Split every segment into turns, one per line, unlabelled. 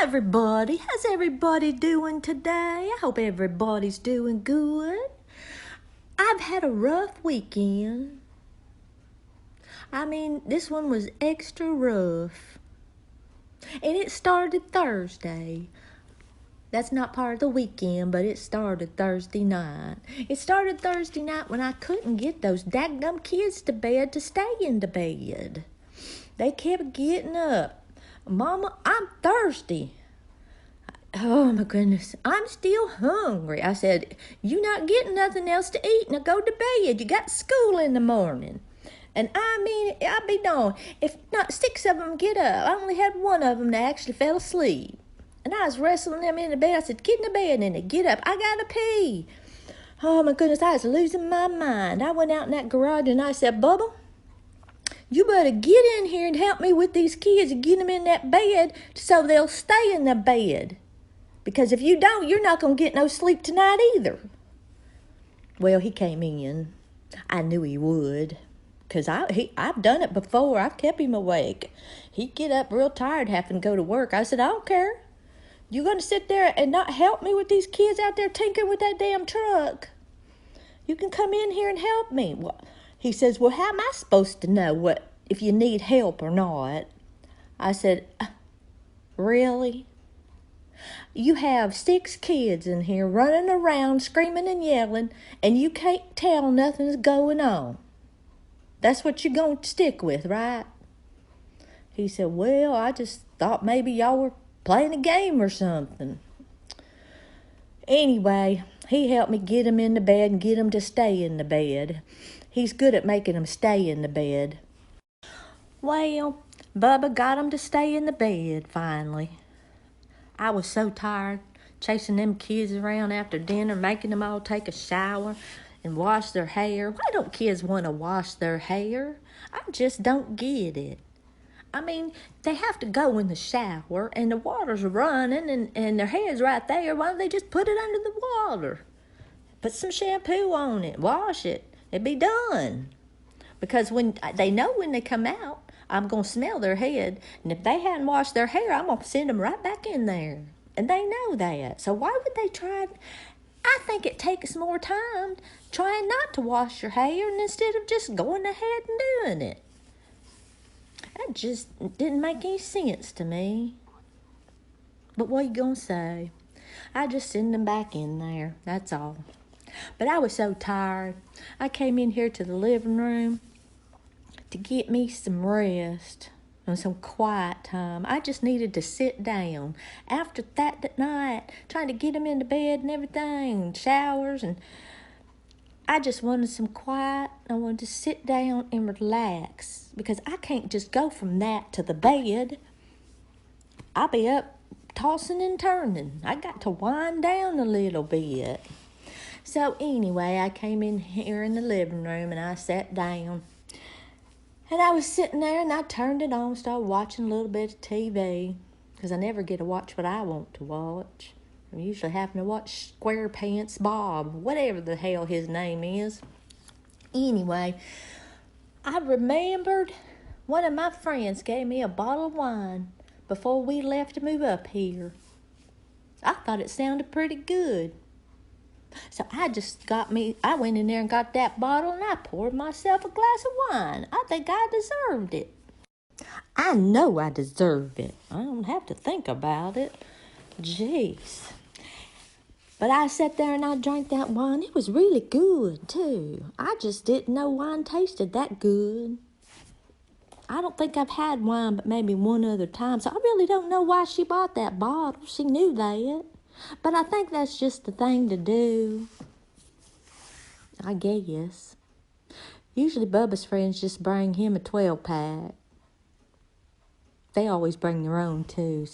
Everybody. How's everybody doing today? I hope everybody's doing good. I've had a rough weekend. This one was extra rough. And it started Thursday. That's not part of the weekend, but it started Thursday night. It started Thursday night when I couldn't get those daggum kids to bed to stay in the bed. They kept getting up. Mama, I'm thirsty. Oh my goodness, I'm still hungry. I said, you not getting nothing else to eat. Now go to bed. You got school in the morning. And I'll be darned. If not 6 of them get up, I only had 1 of them that actually fell asleep. And I was wrestling them in the bed. I said, get in the bed and they get up. I gotta pee. Oh my goodness, I was losing my mind. I went out in that garage and I said, Bubba, you better get in here and help me with these kids and get them in that bed so they'll stay in the bed. Because if you don't, you're not going to get no sleep tonight either. Well, he came in. I knew he would. Because I've done it before. I've kept him awake. He'd get up real tired having to go to work. I said, I don't care. You going to sit there and not help me with these kids out there tinkering with that damn truck? You can come in here and help me. Well, he says, well, how am I supposed to know if you need help or not? I said, really? You have 6 kids in here running around, screaming and yelling, and you can't tell nothing's going on. That's what you're going to stick with, right? He said, well, I just thought maybe y'all were playing a game or something. Anyway, he helped me get them in the bed and get them to stay in the bed. He's good at making them stay in the bed. Well, Bubba got them to stay in the bed finally. I was so tired chasing them kids around after dinner, making them all take a shower and wash their hair. Why don't kids want to wash their hair? I just don't get it. They have to go in the shower and the water's running and their hair's right there. Why don't they just put it under the water? Put some shampoo on it, wash it, it'd be done. Because when they know when they come out, I'm going to smell their head. And if they hadn't washed their hair, I'm going to send them right back in there. And they know that. So why would they try? I think it takes more time trying not to wash your hair instead of just going ahead and doing it. That just didn't make any sense to me. But what are you going to say? I just send them back in there. That's all. But I was so tired. I came in here to the living room to get me some rest and some quiet time. I just needed to sit down. After that night, trying to get them into bed and everything, showers, and I just wanted some quiet. I wanted to sit down and relax because I can't just go from that to the bed. I'll be up tossing and turning. I got to wind down a little bit. So anyway, I came in here in the living room and I sat down. And I was sitting there and I turned it on, started watching a little bit of TV. Because I never get to watch what I want to watch. I'm usually having to watch SquarePants Bob, whatever the hell his name is. Anyway, I remembered one of my friends gave me a bottle of wine before we left to move up here. I thought it sounded pretty good. So I went in there and got that bottle and I poured myself a glass of wine. I think I deserved it. I know I deserve it. I don't have to think about it. Jeez. But I sat there and I drank that wine. It was really good, too. I just didn't know wine tasted that good. I don't think I've had wine but maybe one other time, so I really don't know why she bought that bottle. She knew that. But I think that's just the thing to do, I guess. Usually Bubba's friends just bring him a 12-pack. They always bring their own, too.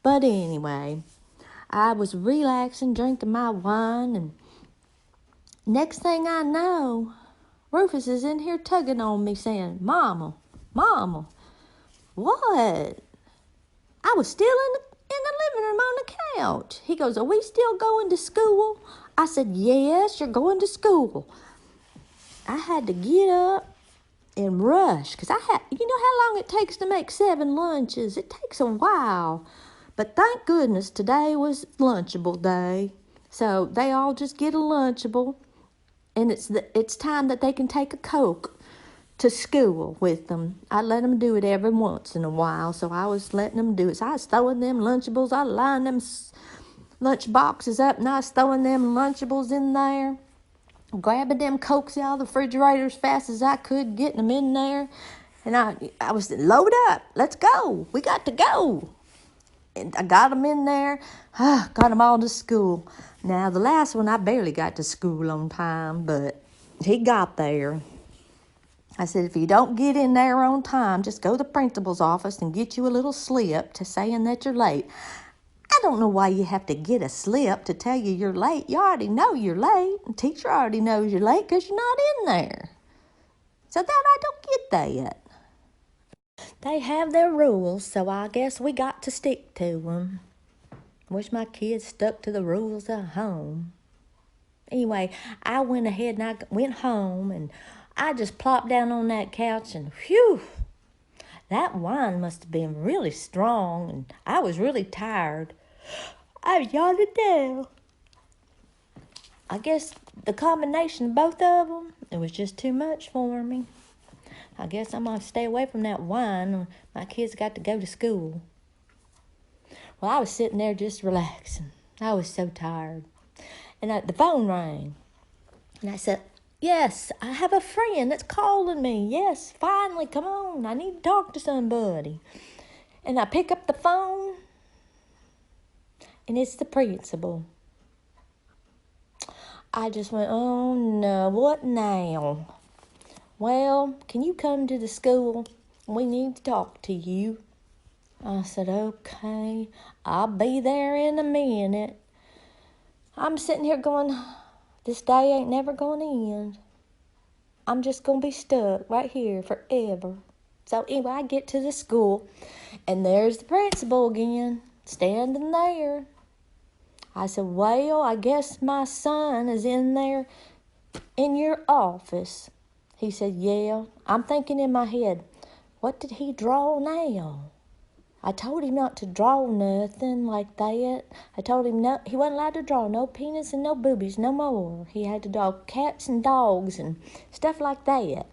But anyway, I was relaxing, drinking my wine, and next thing I know, Rufus is in here tugging on me saying, Mama, what? I was still in the living room on the couch. He goes, are we still going to school? I said, yes, you're going to school. I had to get up and rush because you know how long it takes to make 7 lunches? It takes a while. But thank goodness today was Lunchable Day. So they all just get a Lunchable, and it's time that they can take a Coke to school with them. I let them do it every once in a while, so I was letting them do it. So I was throwing them Lunchables. I lined them lunch boxes up, and I was throwing them Lunchables in there, grabbing them Cokes out of the refrigerator as fast as I could, getting them in there. And I was, load up, let's go. We got to go. And I got them in there, got them all to school. Now, the last one, I barely got to school on time, but he got there. I said, if you don't get in there on time, just go to the principal's office and get you a little slip to saying that you're late. I don't know why you have to get a slip to tell you you're late. You already know you're late. The teacher already knows you're late because you're not in there. So that I don't get that. They have their rules, so I guess we got to stick to them. Wish my kids stuck to the rules at home. Anyway, I went ahead and I went home, and I just plopped down on that couch, and whew, that wine must have been really strong, and I was really tired. I yawned down. I guess the combination of both of them, it was just too much for me. I guess I'm going to stay away from that wine. My kids got to go to school. Well, I was sitting there just relaxing. I was so tired. And the phone rang. And I said, yes, I have a friend that's calling me. Yes, finally, come on. I need to talk to somebody. And I pick up the phone, and it's the principal. I just went, oh no, what now? Well, can you come to the school? We need to talk to you. I said, okay, I'll be there in a minute. I'm sitting here going, this day ain't never going to end. I'm just going to be stuck right here forever. So anyway, I get to the school, and there's the principal again, standing there. I said, well, I guess my son is in there in your office. He said, yeah. I'm thinking in my head, what did he draw now? I told him not to draw nothing like that. I told him no, he wasn't allowed to draw no penis and no boobies no more. He had to draw cats and dogs and stuff like that.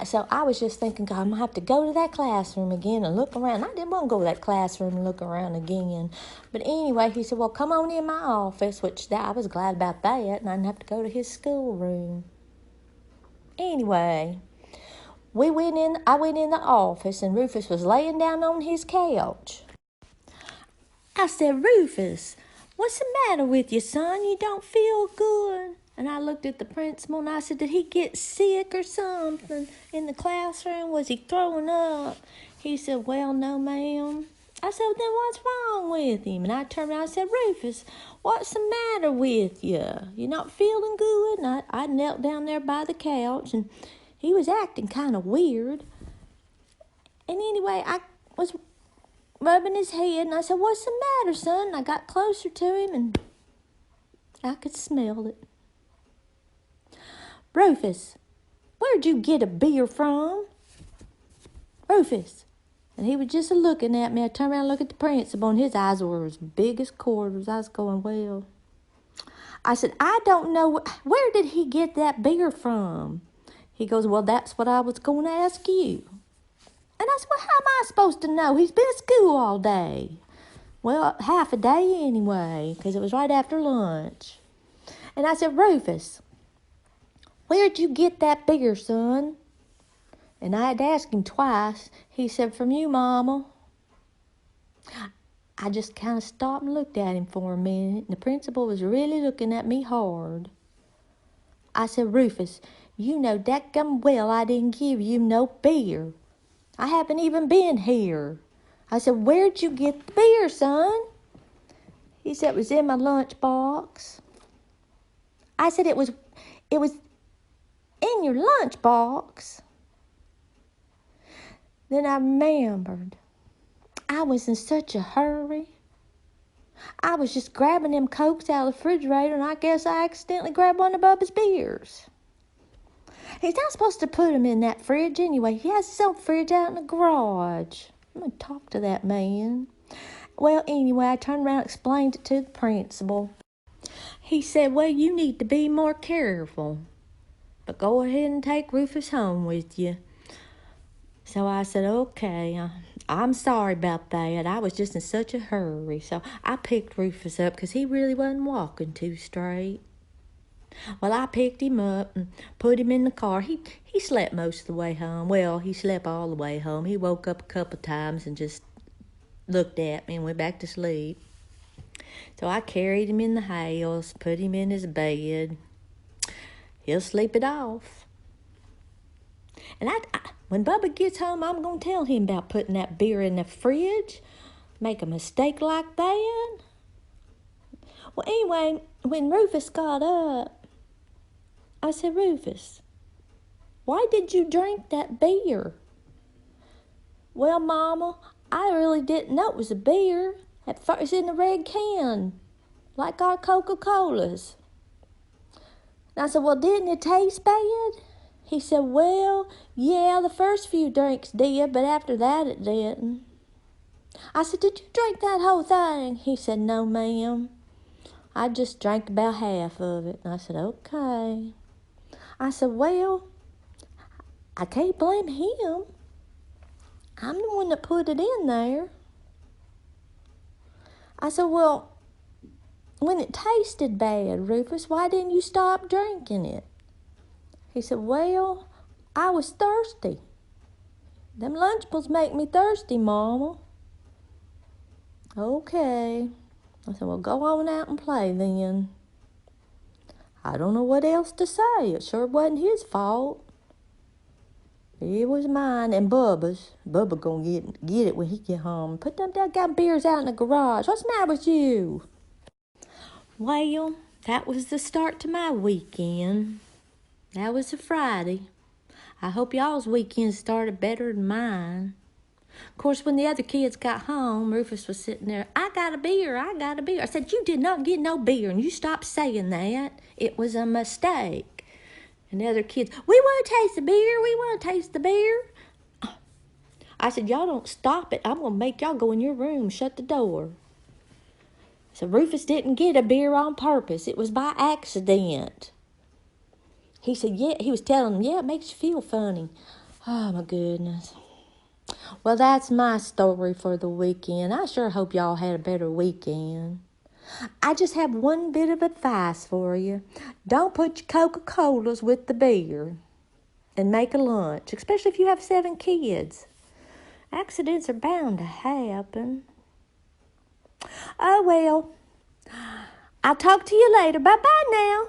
So I was just thinking, God, I'm going to have to go to that classroom again and look around. I didn't want to go to that classroom and look around again. But anyway, he said, well, come on in my office, which I was glad about that, and I didn't have to go to his schoolroom. Anyway, I went in the office, and Rufus was laying down on his couch. I said, Rufus, what's the matter with you, son? You don't feel good? And I looked at the principal, and I said, did he get sick or something in the classroom? Was he throwing up? He said, well, no, ma'am. I said, well, then what's wrong with him? And I turned around and I said, Rufus, what's the matter with you? You're not feeling good? And I knelt down there by the couch, and he was acting kind of weird. And anyway, I was rubbing his head, and I said, what's the matter, son? And I got closer to him, and I could smell it. Rufus, where'd you get a beer from? Rufus. And he was just looking at me. I turned around and looked at the principal, and his eyes were as big as quarters. I was going, well. I said, I don't know. Where did he get that beer from? He goes, well, that's what I was going to ask you. And I said, well, how am I supposed to know? He's been at school all day. Well, half a day anyway, because it was right after lunch. And I said, Rufus, where'd you get that beer, son? And I had asked him twice. He said, from you, Mama. I just kind of stopped and looked at him for a minute. And the principal was really looking at me hard. I said, Rufus, you know dadgum well I didn't give you no beer. I haven't even been here. I said, where'd you get the beer, son? He said, it was in my lunchbox. I said, it was in your lunchbox. Then I remembered. I was in such a hurry. I was just grabbing them Cokes out of the refrigerator, and I guess I accidentally grabbed one of Bubba's beers. He's not supposed to put them in that fridge anyway. He has his own fridge out in the garage. I'm going to talk to that man. Well, anyway, I turned around and explained it to the principal. He said, well, you need to be more careful, but go ahead and take Rufus home with you. So I said, okay, I'm sorry about that. I was just in such a hurry. So I picked Rufus up because he really wasn't walking too straight. Well, I picked him up and put him in the car. He slept most of the way home. Well, he slept all the way home. He woke up a couple of times and just looked at me and went back to sleep. So I carried him in the house, put him in his bed. He'll sleep it off. And when Bubba gets home, I'm going to tell him about putting that beer in the fridge. Make a mistake like that. Well, anyway, when Rufus got up, I said, Rufus, why did you drink that beer? Well, Mama, I really didn't know it was a beer. At first, it's in a red can, like our Coca-Colas. And I said, well, didn't it taste bad? He said, well, yeah, the first few drinks did, but after that it didn't. I said, did you drink that whole thing? He said, no, ma'am. I just drank about half of it. And I said, okay. I said, well, I can't blame him. I'm the one that put it in there. I said, well, when it tasted bad, Rufus, why didn't you stop drinking it? He said, well, I was thirsty. Them Lunchables make me thirsty, Mama. Okay. I said, well, go on out and play then. I don't know what else to say. It sure wasn't his fault. It was mine and Bubba's. Bubba gonna get it when he get home. Put them doggone beers out in the garage. What's the matter with you? Well, that was the start to my weekend. That was a Friday. I hope y'all's weekend started better than mine. Of course, when the other kids got home, Rufus was sitting there, I got a beer. I said, you did not get no beer, and you stopped saying that. It was a mistake. And the other kids, we want to taste the beer. We want to taste the beer. I said, y'all don't stop it. I'm going to make y'all go in your room, shut the door. So Rufus didn't get a beer on purpose. It was by accident. He said, yeah, he was telling them, yeah, it makes you feel funny. Oh, my goodness. Well, that's my story for the weekend. I sure hope y'all had a better weekend. I just have one bit of advice for you. Don't put your Coca-Colas with the beer and make a lunch, especially if you have 7 kids. Accidents are bound to happen. Oh, well. I'll talk to you later. Bye-bye now.